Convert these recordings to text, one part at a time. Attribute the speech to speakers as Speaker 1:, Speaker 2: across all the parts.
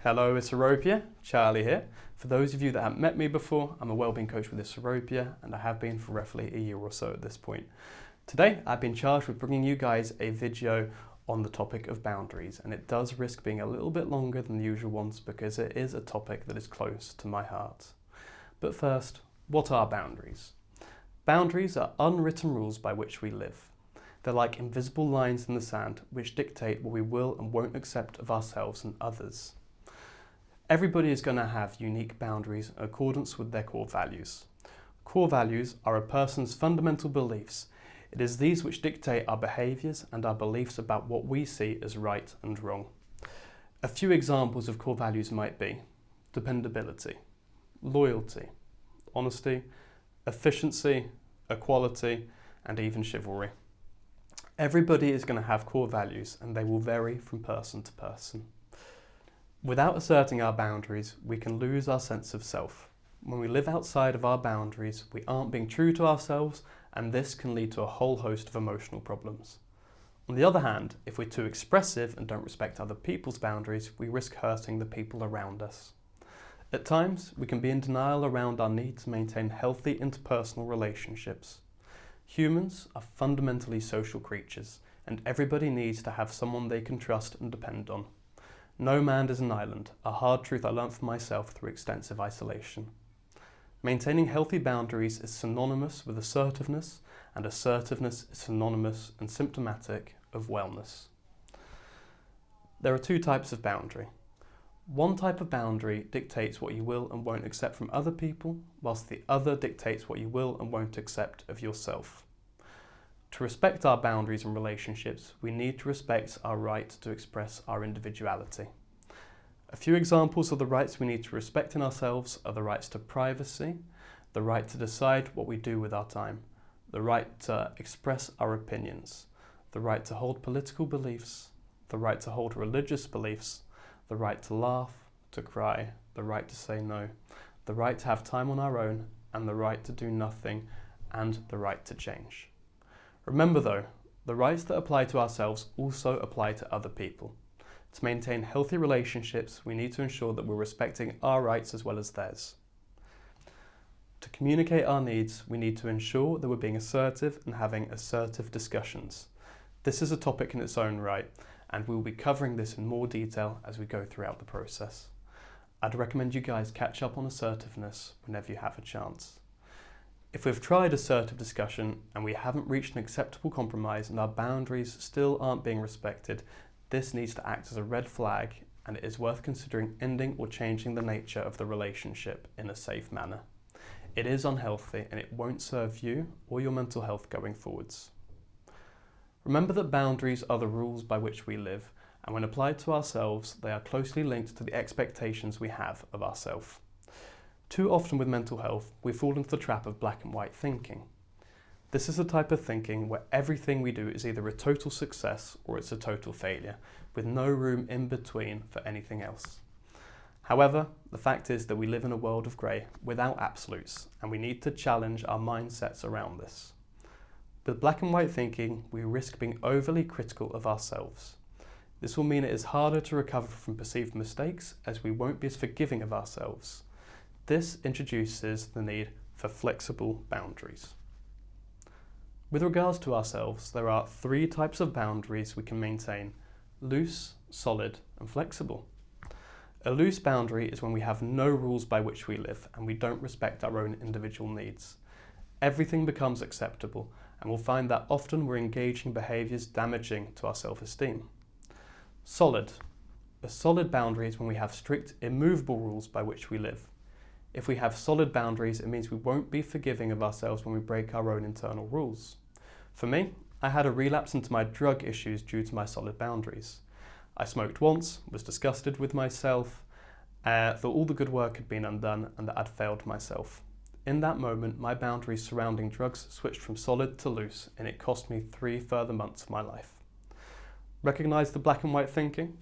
Speaker 1: Hello, Isorropia, Charlie here. For those of you that haven't met me before, I'm a wellbeing coach with Isorropia and I have been for roughly a year or so at this point. Today, I've been charged with bringing you guys a video on the topic of boundaries, and it does risk being a little bit longer than the usual ones because it is a topic that is close to my heart. But first, what are boundaries? Boundaries are unwritten rules by which we live. They're like invisible lines in the sand which dictate what we will and won't accept of ourselves and others. Everybody is going to have unique boundaries in accordance with their core values. Core values are a person's fundamental beliefs. It is these which dictate our behaviours and our beliefs about what we see as right and wrong. A few examples of core values might be dependability, loyalty, honesty, efficiency, equality, and even chivalry. Everybody is going to have core values and they will vary from person to person. Without asserting our boundaries, we can lose our sense of self. When we live outside of our boundaries, we aren't being true to ourselves, and this can lead to a whole host of emotional problems. On the other hand, if we're too expressive and don't respect other people's boundaries, we risk hurting the people around us. At times, we can be in denial around our need to maintain healthy interpersonal relationships. Humans are fundamentally social creatures, and everybody needs to have someone they can trust and depend on. No man is an island, a hard truth I learned for myself through extensive isolation. Maintaining healthy boundaries is synonymous with assertiveness, and assertiveness is synonymous and symptomatic of wellness. There are two types of boundary. One type of boundary dictates what you will and won't accept from other people, whilst the other dictates what you will and won't accept of yourself. To respect our boundaries and relationships, we need to respect our right to express our individuality. A few examples of the rights we need to respect in ourselves are the rights to privacy, the right to decide what we do with our time, the right to express our opinions, the right to hold political beliefs, the right to hold religious beliefs, the right to laugh, to cry, the right to say no, the right to have time on our own, and the right to do nothing, and the right to change. Remember though, the rights that apply to ourselves also apply to other people. To maintain healthy relationships, we need to ensure that we're respecting our rights as well as theirs. To communicate our needs, we need to ensure that we're being assertive and having assertive discussions. This is a topic in its own right, and we will be covering this in more detail as we go throughout the process. I'd recommend you guys catch up on assertiveness whenever you have a chance. If we've tried assertive discussion and we haven't reached an acceptable compromise and our boundaries still aren't being respected, this needs to act as a red flag, and it is worth considering ending or changing the nature of the relationship in a safe manner. It is unhealthy and it won't serve you or your mental health going forwards. Remember that boundaries are the rules by which we live, and when applied to ourselves, they are closely linked to the expectations we have of ourselves. Too often with mental health, we fall into the trap of black and white thinking. This is the type of thinking where everything we do is either a total success or it's a total failure, with no room in between for anything else. However, the fact is that we live in a world of grey without absolutes, and we need to challenge our mindsets around this. With black and white thinking, we risk being overly critical of ourselves. This will mean it is harder to recover from perceived mistakes, as we won't be as forgiving of ourselves. This introduces the need for flexible boundaries. With regards to ourselves, there are three types of boundaries we can maintain: loose, solid, and flexible. A loose boundary is when we have no rules by which we live and we don't respect our own individual needs. Everything becomes acceptable, and we'll find that often we're engaging behaviours damaging to our self-esteem. Solid. A solid boundary is when we have strict, immovable rules by which we live. If we have solid boundaries, it means we won't be forgiving of ourselves when we break our own internal rules. For me, I had a relapse into my drug issues due to my solid boundaries. I smoked once, was disgusted with myself, thought all the good work had been undone and that I'd failed myself. In that moment, my boundaries surrounding drugs switched from solid to loose, and it cost me 3 further months of my life. Recognise the black and white thinking?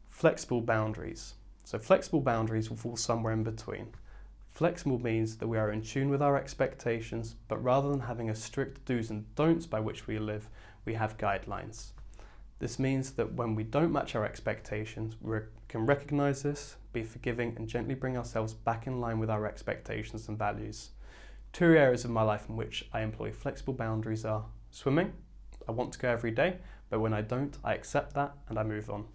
Speaker 1: Flexible boundaries. So flexible boundaries will fall somewhere in between. Flexible means that we are in tune with our expectations, but rather than having a strict do's and don'ts by which we live, we have guidelines. This means that when we don't match our expectations, we can recognise this, be forgiving and gently bring ourselves back in line with our expectations and values. Two areas of my life in which I employ flexible boundaries are swimming. I want to go every day, but when I don't, I accept that and I move on.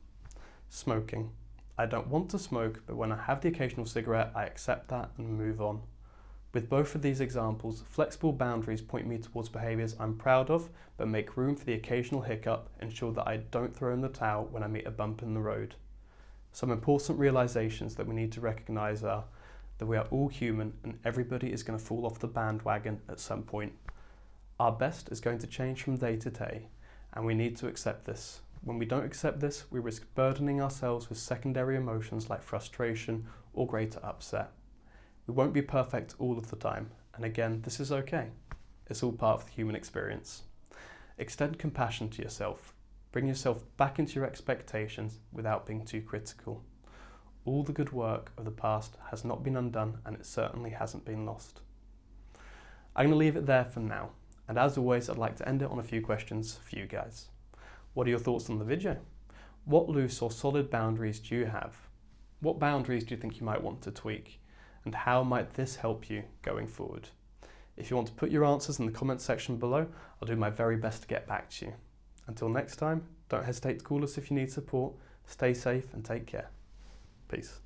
Speaker 1: Smoking. I don't want to smoke, but when I have the occasional cigarette, I accept that and move on. With both of these examples, flexible boundaries point me towards behaviours I'm proud of, but make room for the occasional hiccup, ensure that I don't throw in the towel when I meet a bump in the road. Some important realisations that we need to recognise are that we are all human and everybody is going to fall off the bandwagon at some point. Our best is going to change from day to day, and we need to accept this. When we don't accept this, we risk burdening ourselves with secondary emotions like frustration or greater upset. We won't be perfect all of the time, and again, this is okay. It's all part of the human experience. Extend compassion to yourself. Bring yourself back into your expectations without being too critical. All the good work of the past has not been undone, and it certainly hasn't been lost. I'm going to leave it there for now, and as always, I'd like to end it on a few questions for you guys. What are your thoughts on the video? What loose or solid boundaries do you have? What boundaries do you think you might want to tweak? And how might this help you going forward? If you want to put your answers in the comments section below, I'll do my very best to get back to you. Until next time, don't hesitate to call us if you need support. Stay safe and take care. Peace.